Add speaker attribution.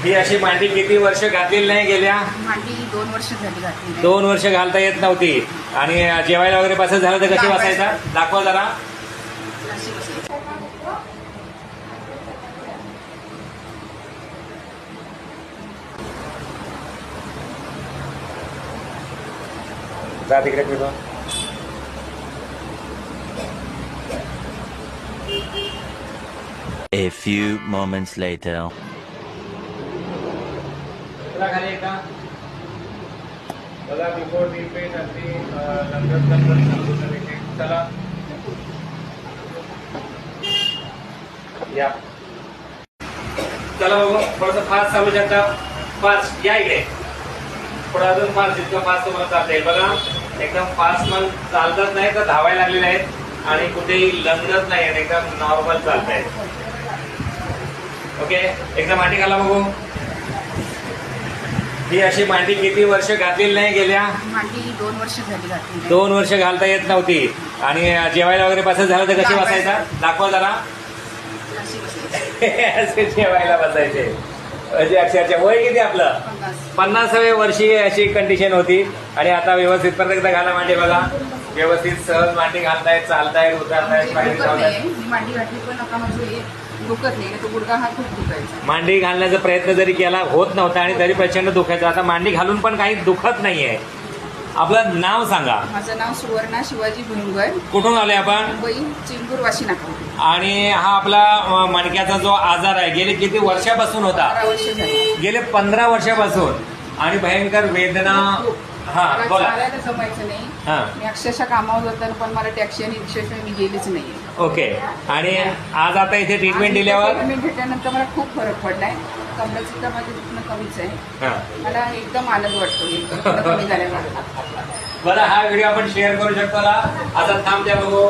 Speaker 1: ही अशी मांडी किती वर्ष घातलेली नाही गेल्या?
Speaker 2: मांडी 2 वर्ष झाली घातली.
Speaker 1: 2 वर्ष घालता येत नव्हती. आणि जेवायला वगैरे बसायचं झालं तर कशी बसायचा? दाखवा जरा.
Speaker 2: अशी बसायची.
Speaker 1: जा तिकडे फिरवा.
Speaker 3: A few moments later.
Speaker 1: खाली का बघा बिफोर ट्रीटमेंट अगदी नंतर चला या चला बघू. थोडंसं फास्ट चालू शकता. फास्ट या इकडे. थोडं अजून फास्ट जितकं फास्ट तुम्हाला चालता येईल. बघा एकदम फास्ट पण चालतच नाही तर धावायला लागलेले आहेत आणि कुठेही लंगत नाही आणि एकदम नॉर्मल चालत आहेत. ओके एकदम मांडी घाला बघू. ही अशी मांडी किती वर्ष घातलेली नाही गेल्या?
Speaker 2: मांडी 2 वर्ष झाली घातली.
Speaker 1: 2 वर्ष घालता येत नव्हती. आणि जेवायला वगैरे बसायचं झालं तर कशी बसायचा? दाखवा जरा.
Speaker 2: अशी बसायची.
Speaker 1: असे जेवायला बसायचे. म्हणजे अक्षरशः वय किती आपलं? 50व्या वर्षी अशी कंडिशन होती. आणि आता व्यवस्थित परत एकदा घाला मांडी. बघा व्यवस्थित सहज मांडी घालतायत, चालतायत, उतरतायत, पायरी धावतायत.
Speaker 2: मी मांडी घातली पण नका म्हणजे दुखत नाही. तो गुडघा हा खूप दुखायचा.
Speaker 1: मांडी घालण्याचा प्रयत्न जरी केला होत नव्हता आणि तरी प्रचंड दुखायचं. आता मांडी घालून पण काही दुखत नाहीये. आपलं नाव सांगा.
Speaker 2: माझं नाव सुवर्णा शिवाजी भुंगर.
Speaker 1: कुठून आले आपण?
Speaker 2: मुंबई चिंबूर वाशी नाका.
Speaker 1: आणि हा आपला मणक्याचा जो आजार आहे गेले किती वर्षापासून होता?
Speaker 2: 12 वर्ष झाली.
Speaker 1: गेले 15 वर्षापासून. आणि भयंकर वेदना. हा बोला.
Speaker 2: चालायला जमायचं नाही.
Speaker 1: हा
Speaker 2: मी अक्षरशः कामावर जाताना पण मला टॅक्सी आणि रिक्षाशिवाय मी गेलीच नाही.
Speaker 1: ओके. आणि आज आता इथे ट्रीटमेंट दिल्यावर
Speaker 2: ट्रीटमेंट घेतल्यानंतर मला खूप फरक पडलाय. कमरेचं सुद्धा माझं दुखणं कमीच आहे.
Speaker 1: हा
Speaker 2: मला एकदम आनंद वाटतो दुखणं कमी झाल्यामुळे.
Speaker 1: बरं हा व्हिडिओ आपण शेअर करू शकतो ना? आता थांब द्या बघू.